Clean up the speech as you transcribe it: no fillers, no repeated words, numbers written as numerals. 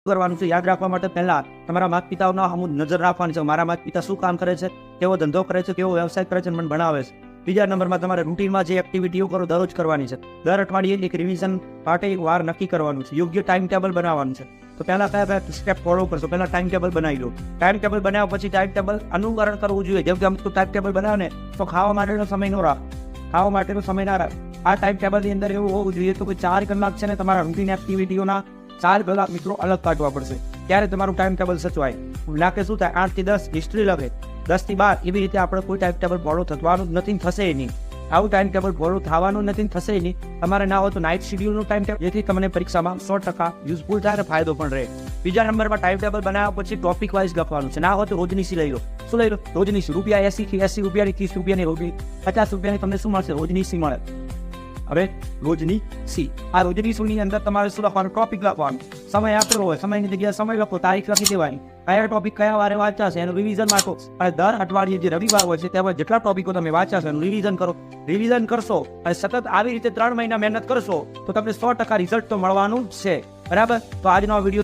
કરવાનું છે યાદ રાખવા માટે પહેલા તમારા માતા પિતાઓના અમુક નજર રાખવાની છે. મારા માતા પિતા શું કામ કરે છે, કેવો ધંધો કરે છે, કેવો વ્યવસાય કરે છે, મને ભણાવે છે. બીજા નંબરમાં તમારે રૂટીનમાં જે એક્ટિવિટીઓ કરો દરરોજ કરવાની છે. દર અઠવાડિયે એક રિવિઝન માટે એક વાર નક્કી કરવાનું છે. યોગ્ય ટાઈમ ટેબલ બનાવવાનું છે. તો પહેલા કયા સ્ટેપ ફોલો કરશો? પહેલા ટાઈમ ટેબલ બનાવી લો. ટાઈમ ટેબલ બનાવ્યા પછી ટાઈમ ટેબલ અનુકરણ કરવું જોઈએ. જેમ કે અમુક ટાઈમ ટેબલ બનાવે ને તો ખાવા માટેનો સમય ન રાખ, ખાવા માટેનો સમય ના રાખ. આ ટાઈમ ટેબલની અંદર એવું હોવું જોઈએ તો કે 4 કલાક છે ને તમારા રૂટીન એક્ટિવિટીઓના 4 કલાક મિત્રો અલગ કાઢવા પડશે. ત્યારે તમારું ટાઈમ ટેબલ સચવાય. લાગે શું થાય 8 થી 10 હિસ્ટ્રી લખે, 10 થી 12 એવી રીતે આપણે કોઈ ટાઈમ ટેબલ ફોલો થવાનું નથી, થશે નહીં. આવું ટાઈમ ટેબલ ફોલો થવાનું નથી, થશે નહીં. તમારે ના હોય તો નાઇટ શેડ્યુલનું ટાઈમ ટેબલ, જેથી તમને પરીક્ષામાં 100% યુઝફુલ થાય અને ફાયદો પણ રહે. બીજા નંબરમાં ટાઈમ ટેબલ બનાવ્યા પછી ટોપિક વાઇઝ લખવાનું છે. ના હોય તો રોજની સી લઈ લો. શું લઈ લો? રોજની સી. રૂપિયા 80 રૂપિયાની, 30 રૂપિયાની, 50 રૂપિયાની તમને શું મળશે? રોજની સી મળે. હવે રોજની સી, આ રોજની સી અંદર તમારે શું લખવાનું? ટોપિક લખવાનું. સમય આપેલો હોય, સમયની જગ્યાએ સમય લખો, તારીખ લખી દેવાની, કયા ટોપિક કયા વારે વાંચ્યા છે એનું રિવિઝન રાખો. અને દર અઠવાડિયે જે રવિવાર હોય છે તેમાં જેટલા ટોપિકો તમે વાંચ્યા છે એનું રિવિઝન કરો. રિવિઝન કરશો અને સતત આવી રીતે 3 મહિના મહેનત કરશો તો તમને 100% રિઝલ્ટ તો મળવાનું છે. બરાબર? તો આજનો વિડીયો